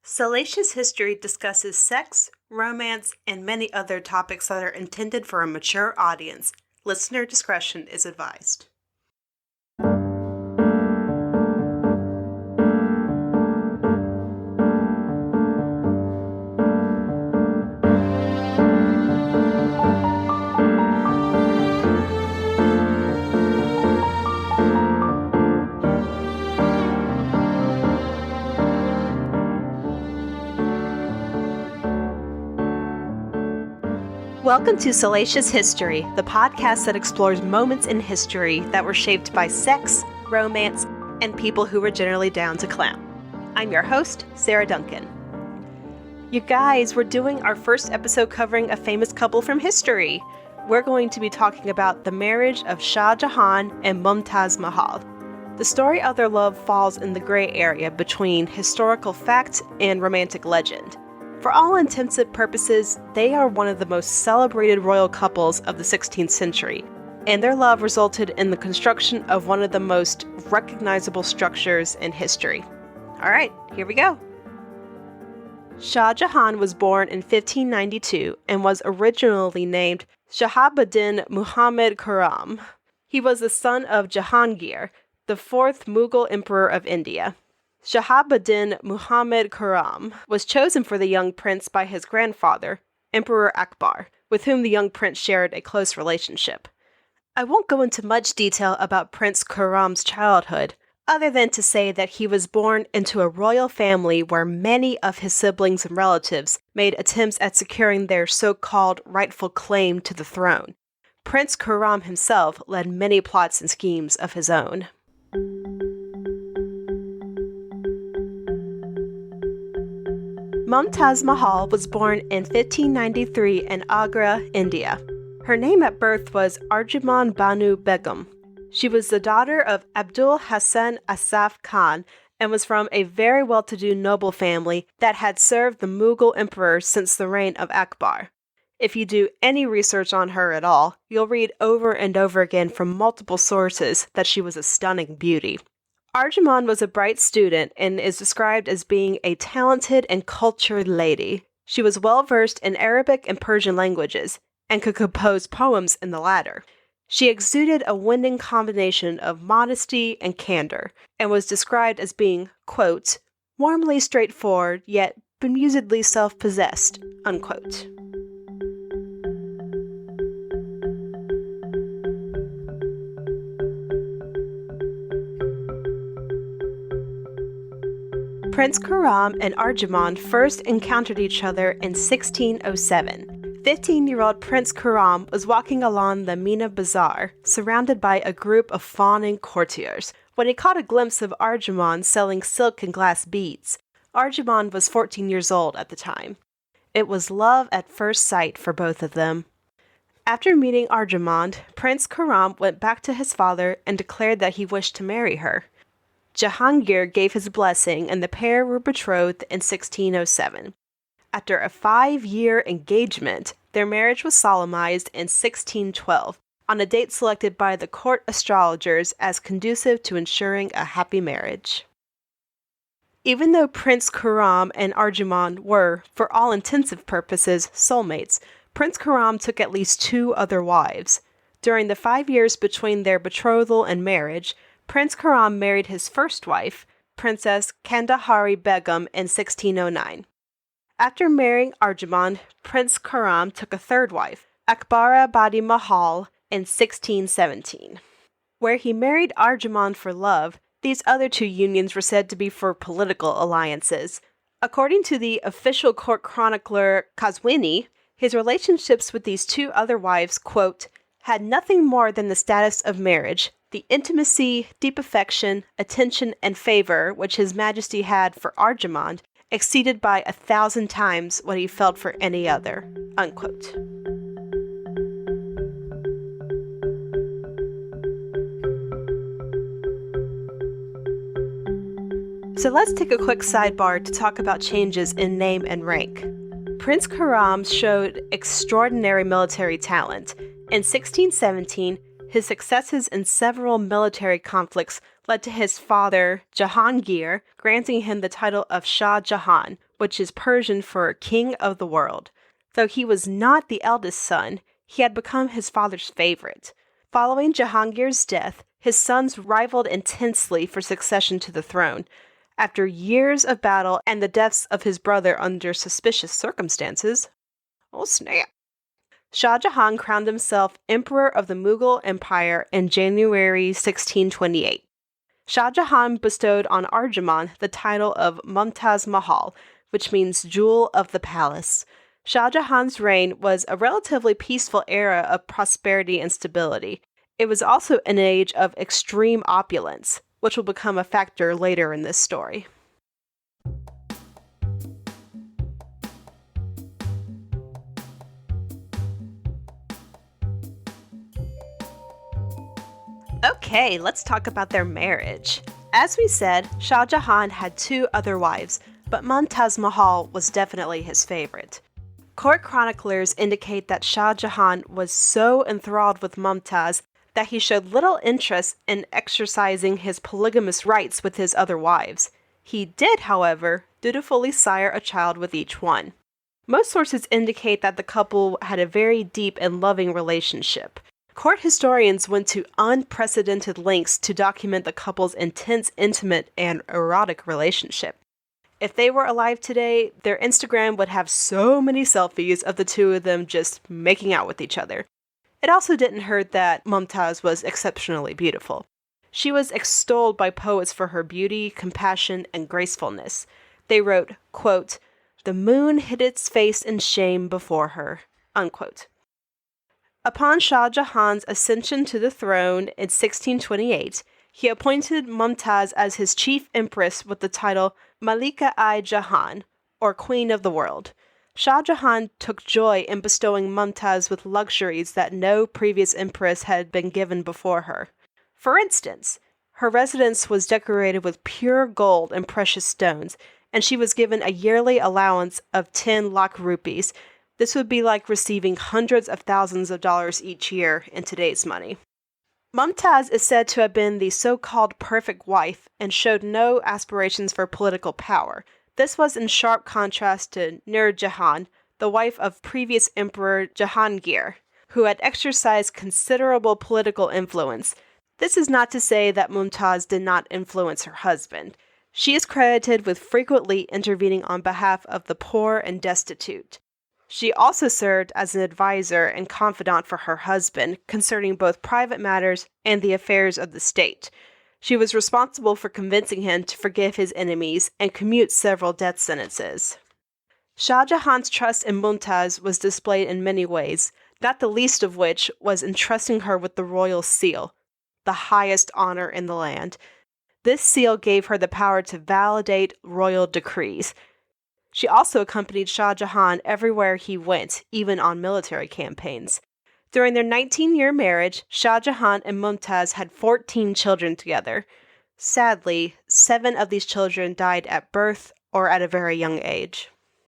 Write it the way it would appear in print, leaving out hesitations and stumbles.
Salacious History discusses sex, romance, and many other topics that are intended for a mature audience. Listener discretion is advised. Welcome to Salacious History, the podcast that explores moments in history that were shaped by sex, romance, and people who were generally down to clown. I'm your host, Sarah Duncan. You guys, we're doing our first episode covering a famous couple from history. We're going to be talking about the marriage of Shah Jahan and Mumtaz Mahal. The story of their love falls in the gray area between historical fact and romantic legend. For all intents and purposes, they are one of the most celebrated royal couples of the 16th century, and their love resulted in the construction of one of the most recognizable structures in history. Alright, here we go. Shah Jahan was born in 1592 and was originally named Shahabuddin Muhammad Khurram. He was the son of Jahangir, the fourth Mughal emperor of India. Shahabuddin Muhammad Khurram was chosen for the young prince by his grandfather, Emperor Akbar, with whom the young prince shared a close relationship. I won't go into much detail about Prince Khurram's childhood, other than to say that he was born into a royal family where many of his siblings and relatives made attempts at securing their so-called rightful claim to the throne. Prince Khurram himself led many plots and schemes of his own. Mumtaz Mahal was born in 1593 in Agra, India. Her name at birth was Arjuman Banu Begum. She was the daughter of Abdul Hassan Asaf Khan and was from a very well-to-do noble family that had served the Mughal emperors since the reign of Akbar. If you do any research on her at all, you'll read over and over again from multiple sources that she was a stunning beauty. Arjuman was a bright student and is described as being a talented and cultured lady. She was well-versed in Arabic and Persian languages, and could compose poems in the latter. She exuded a winning combination of modesty and candor, and was described as being, quote, warmly straightforward, yet bemusedly self-possessed, unquote. Prince Khurram and Arjuman first encountered each other in 1607. 15-year-old Prince Khurram was walking along the Mina Bazaar, surrounded by a group of fawning courtiers, when he caught a glimpse of Arjuman selling silk and glass beads. Arjuman was 14 years old at the time. It was love at first sight for both of them. After meeting Arjuman, Prince Khurram went back to his father and declared that he wished to marry her. Jahangir gave his blessing and the pair were betrothed in 1607. After a 5-year engagement, their marriage was solemnized in 1612, on a date selected by the court astrologers as conducive to ensuring a happy marriage. Even though Prince Khurram and Arjuman were, for all intensive purposes, soulmates, Prince Khurram took at least 2 other wives. During the 5 years between their betrothal and marriage, Prince Khurram married his first wife, Princess Kandahari Begum, in 1609. After marrying Arjuman, Prince Khurram took a third wife, Akbara Badi Mahal, in 1617. Where he married Arjuman for love, these other 2 unions were said to be for political alliances. According to the official court chronicler Qazwini, his relationships with these 2 other wives, quote, had nothing more than the status of marriage. The intimacy, deep affection, attention, and favor which His Majesty had for Arjuman exceeded by 1,000 times what he felt for any other, unquote. So let's take a quick sidebar to talk about changes in name and rank. Prince Khurram showed extraordinary military talent. In 1617, his successes in several military conflicts led to his father, Jahangir, granting him the title of Shah Jahan, which is Persian for King of the World. Though he was not the eldest son, he had become his father's favorite. Following Jahangir's death, his sons rivaled intensely for succession to the throne. After years of battle and the deaths of his brother under suspicious circumstances, oh snap, Shah Jahan crowned himself Emperor of the Mughal Empire in January 1628. Shah Jahan bestowed on Arjamand the title of Mumtaz Mahal, which means Jewel of the Palace. Shah Jahan's reign was a relatively peaceful era of prosperity and stability. It was also an age of extreme opulence, which will become a factor later in this story. Okay, let's talk about their marriage. As we said, Shah Jahan had 2 other wives, but Mumtaz Mahal was definitely his favorite. Court chroniclers indicate that Shah Jahan was so enthralled with Mumtaz that he showed little interest in exercising his polygamous rights with his other wives. He did, however, dutifully sire a child with each one. Most sources indicate that the couple had a very deep and loving relationship. Court historians went to unprecedented lengths to document the couple's intense, intimate, and erotic relationship. If they were alive today, their Instagram would have so many selfies of the 2 of them just making out with each other. It also didn't hurt that Mumtaz was exceptionally beautiful. She was extolled by poets for her beauty, compassion, and gracefulness. They wrote, quote, "The moon hid its face in shame before her," unquote. Upon Shah Jahan's ascension to the throne in 1628, he appointed Mumtaz as his chief empress with the title Malika-i-Jahan, or Queen of the World. Shah Jahan took joy in bestowing Mumtaz with luxuries that no previous empress had been given before her. For instance, her residence was decorated with pure gold and precious stones, and she was given a yearly allowance of 10 lakh rupees. This would be like receiving hundreds of thousands of dollars each year in today's money. Mumtaz is said to have been the so-called perfect wife and showed no aspirations for political power. This was in sharp contrast to Nur Jahan, the wife of previous Emperor Jahangir, who had exercised considerable political influence. This is not to say that Mumtaz did not influence her husband. She is credited with frequently intervening on behalf of the poor and destitute. She also served as an advisor and confidant for her husband concerning both private matters and the affairs of the state. She was responsible for convincing him to forgive his enemies and commute several death sentences. Shah Jahan's trust in Mumtaz was displayed in many ways, not the least of which was entrusting her with the royal seal, the highest honor in the land. This seal gave her the power to validate royal decrees. She also accompanied Shah Jahan everywhere he went, even on military campaigns. During their 19-year marriage, Shah Jahan and Mumtaz had 14 children together. Sadly, 7 of these children died at birth or at a very young age.